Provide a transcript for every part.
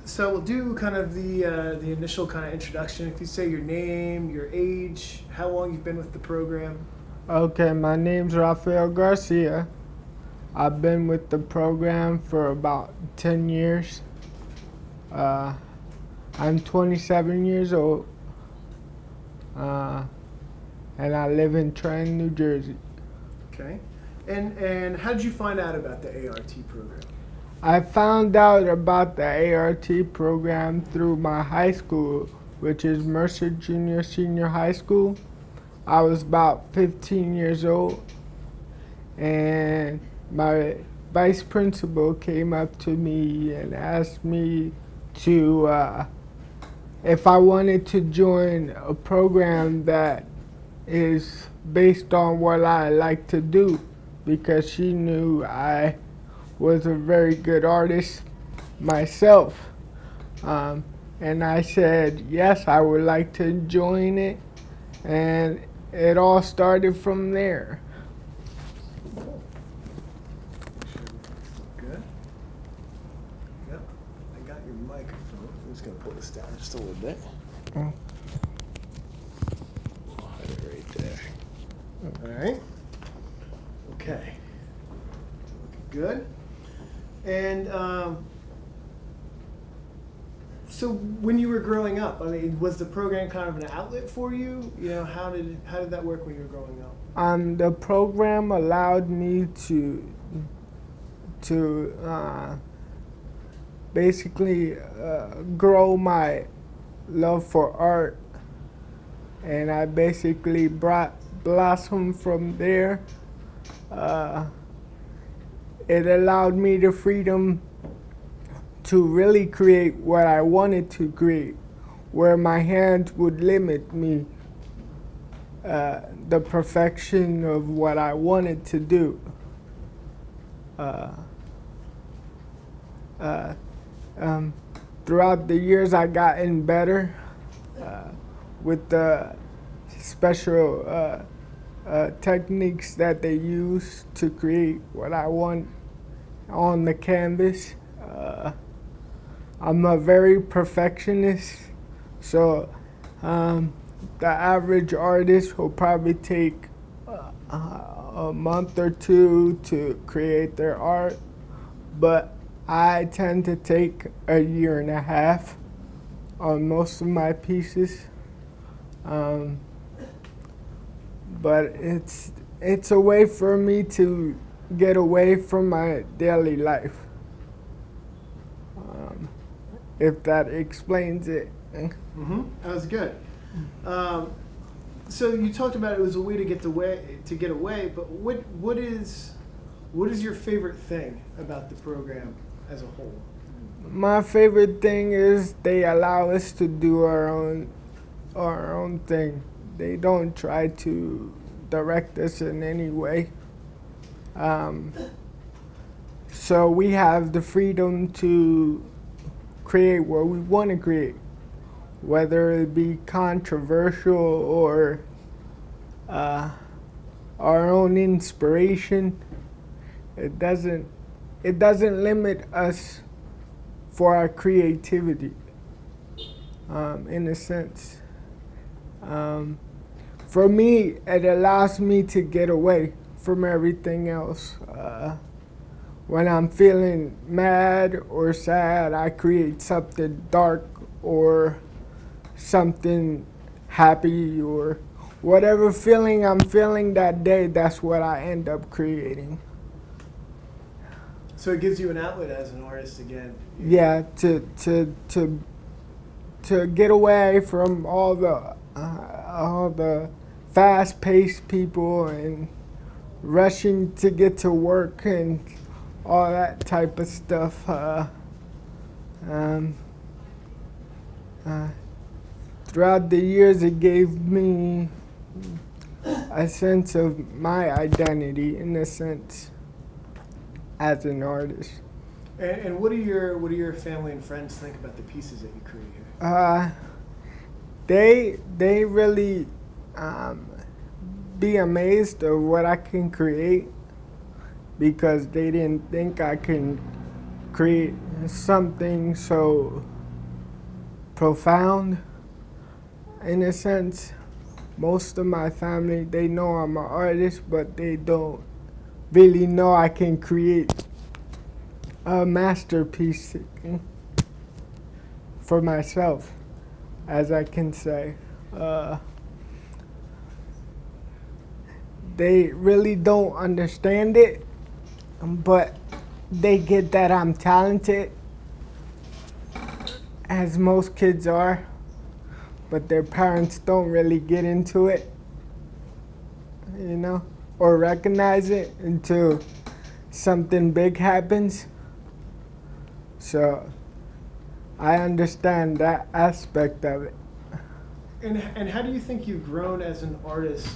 So we'll do kind of the initial kind of introduction. If you say your name, your age, how long you've been with the program. Okay, my name's Rafael Garcia. I've been with the program for about 10 years. I'm 27 years old, and I live in Trenton, New Jersey. Okay. And how did you find out about the A.R.T. program? I found out about the A.R.T. program through my high school, which is Mercer Junior Senior High School. I was about 15 years old, and my vice principal came up to me and asked me to, if I wanted to join a program that is based on what I like to do, because she knew I was a very good artist myself. And I said, yes, I would like to join it. And it all started from there. Good. Yep. I got your microphone. I'm just going to pull this down just a little bit. I'll hide it right there. All right. Okay. Looking good. And so when you were growing up, I mean, was the program kind of an outlet for you? You know, how did that work when you were growing up? The program allowed me to basically grow my love for art, and I basically blossomed from there. It allowed me the freedom to really create what I wanted to create, where my hands would limit me, the perfection of what I wanted to do. Throughout the years, I gotten better with the special techniques that they use to create what I want on the canvas. I'm a very perfectionist, so the average artist will probably take a month or two to create their art, but I tend to take a year and a half on most of my pieces. But it's a way for me to get away from my daily life, if that explains it. Mm-hmm. That was good. So you talked about it was a way to get away, but what is your favorite thing about the program as a whole? My favorite thing is they allow us to do our own thing. They don't try to direct us in any way. So we have the freedom to create what we want to create, whether it be controversial or our own inspiration. It doesn't limit us for our creativity, in a sense. For me, it allows me to get away from everything else. When I'm feeling mad or sad, I create something dark or something happy, or whatever feeling I'm feeling that day, that's what I end up creating. So it gives you an outlet as an artist again. Yeah, to get away from all the fast-paced people and rushing to get to work and all that type of stuff. Throughout the years, it gave me a sense of my identity, in a sense, as an artist. And what do your family and friends think about the pieces that you create here? They really be amazed of what I can create because they didn't think I can create something so profound. In a sense, most of my family, they know I'm an artist, but they don't really know I can create a masterpiece for myself, as I can say. They really don't understand it, but they get that I'm talented, as most kids are, but their parents don't really get into it, you know, or recognize it until something big happens. So I understand that aspect of it. And how do you think you've grown as an artist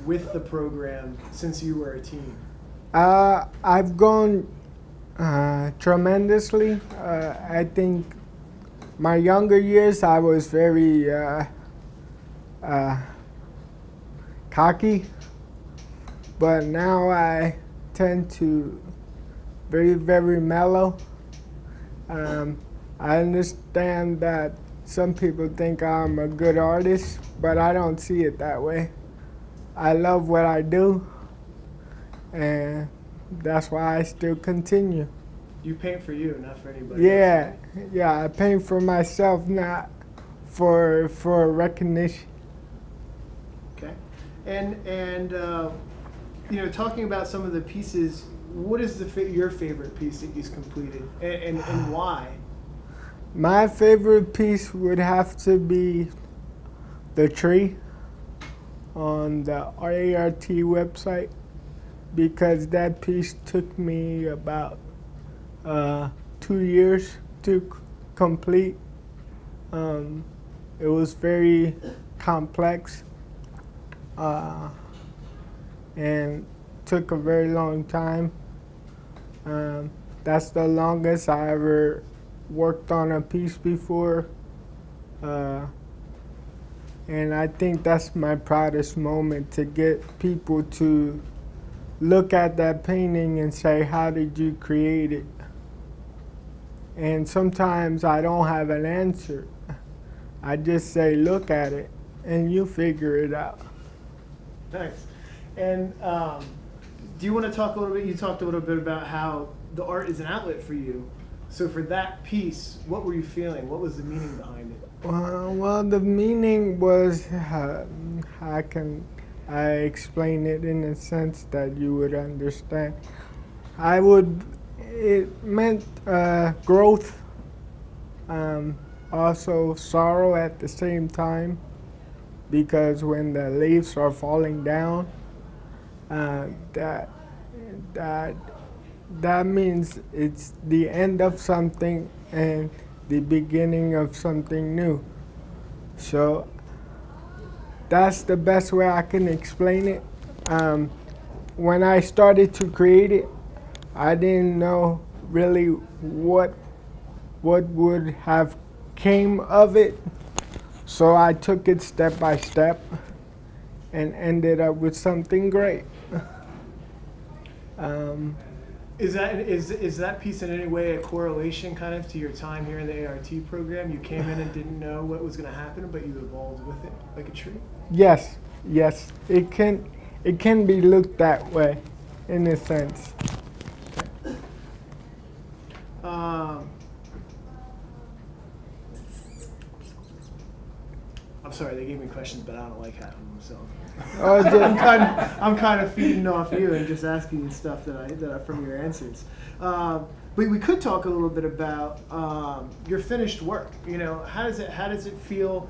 with the program since you were a teen? I've grown tremendously. I think my younger years I was very cocky, but now I tend to very mellow. I understand that some people think I'm a good artist, but I don't see it that way. I love what I do, and that's why I still continue. You paint for you, not for anybody Yeah, else. yeah, I paint for myself, not for recognition. Okay. And you know, talking about some of the pieces, what is your favorite piece that you've completed, and why? My favorite piece would have to be the tree on the A.R.T. website, because that piece took me about 2 years to complete. It was very complex and took a very long time. That's the longest I ever worked on a piece before. And I think that's my proudest moment, to get people to look at that painting and say, how did you create it? And sometimes I don't have an answer. I just say, look at it, and you figure it out. Thanks. And do you want to talk a little bit, you talked a little bit about how the art is an outlet for you. So for that piece, what were you feeling? What was the meaning behind it? Well, the meaning was, how can I explain it in a sense that you would understand? It meant growth, also sorrow at the same time, because when the leaves are falling down, that means it's the end of something and the beginning of something new. So that's the best way I can explain it. When I started to create it, I didn't know really what would have came of it. So I took it step by step and ended up with something great. Is that piece in any way a correlation kind of to your time here in the A.R.T. program? You came in and didn't know what was going to happen, but you evolved with it like a tree? Yes, yes. It can be looked that way, in a sense. I'm sorry, they gave me questions, but I don't like having them, so Oh, I'm kind of feeding off you and just asking you stuff that from your answers. But we could talk a little bit about your finished work. You know, how does it feel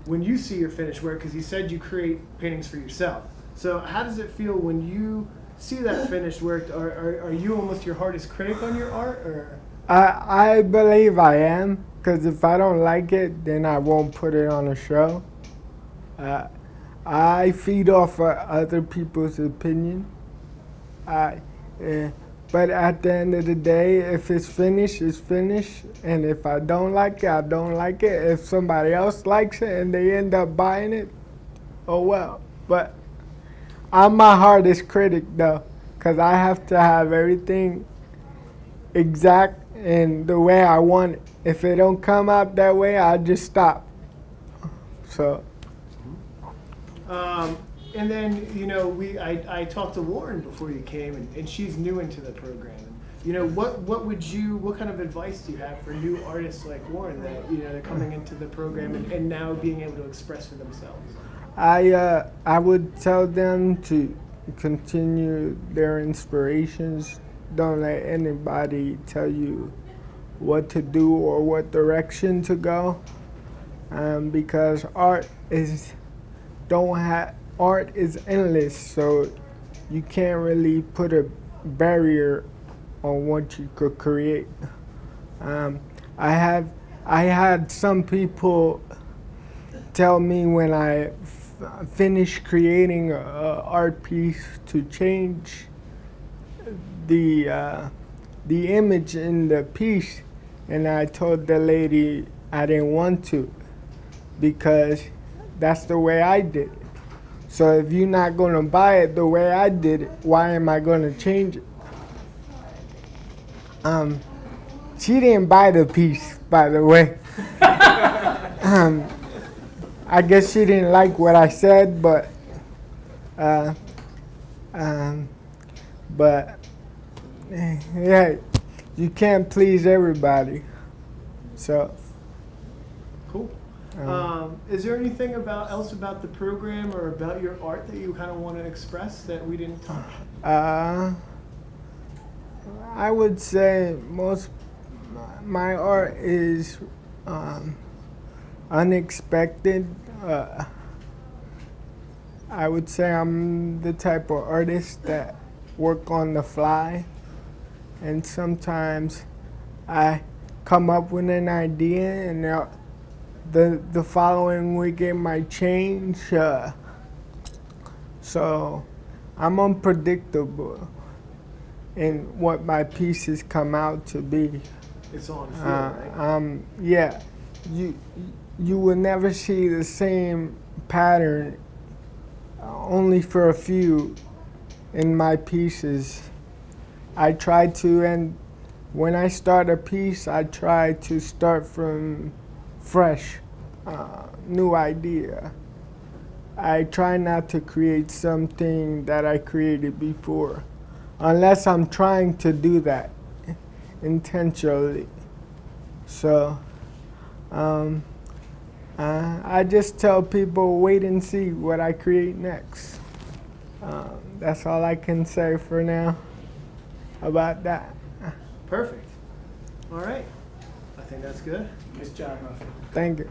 when you see your finished work? Because you said you create paintings for yourself. So how does it feel when you see that finished work? Are you almost your hardest critic on your art, or? I believe I am, because if I don't like it, then I won't put it on a show. I feed off other people's opinion. But at the end of the day, if it's finished, it's finished. And if I don't like it, I don't like it. If somebody else likes it and they end up buying it, oh well. But I'm my hardest critic though, because I have to have everything exact and the way I want it. If it don't come out that way, I'll just stop. So. And then, you know, I talked to Lauren before you came, and she's new into the program. You know, what kind of advice do you have for new artists like Lauren that, you know, they're coming into the program and now being able to express for themselves? I would tell them to continue their inspirations. Don't let anybody tell you what to do or what direction to go, because art is endless, so you can't really put a barrier on what you could create. I had some people tell me when I finished creating an art piece to change the image in the piece, and I told the lady I didn't want to, because that's the way I did it. So if you're not gonna buy it the way I did it, why am I gonna change it? She didn't buy the piece, by the way. I guess she didn't like what I said, but yeah, you can't please everybody. So. Cool. Is there anything else about the program or about your art that you kind of want to express that we didn't touch? I would say my art is unexpected. I would say I'm the type of artist that work on the fly, and sometimes I come up with an idea and the following week it might change. So I'm unpredictable in what my pieces come out to be. It's on feel, right? Yeah, you will never see the same pattern, only for a few in my pieces. I try to, and when I start a piece, I try to start from fresh, new idea. I try not to create something that I created before, unless I'm trying to do that intentionally. So I just tell people, wait and see what I create next. That's all I can say for now about that. Perfect. All right. I think that's good. Nice job, Rafael. Thank you.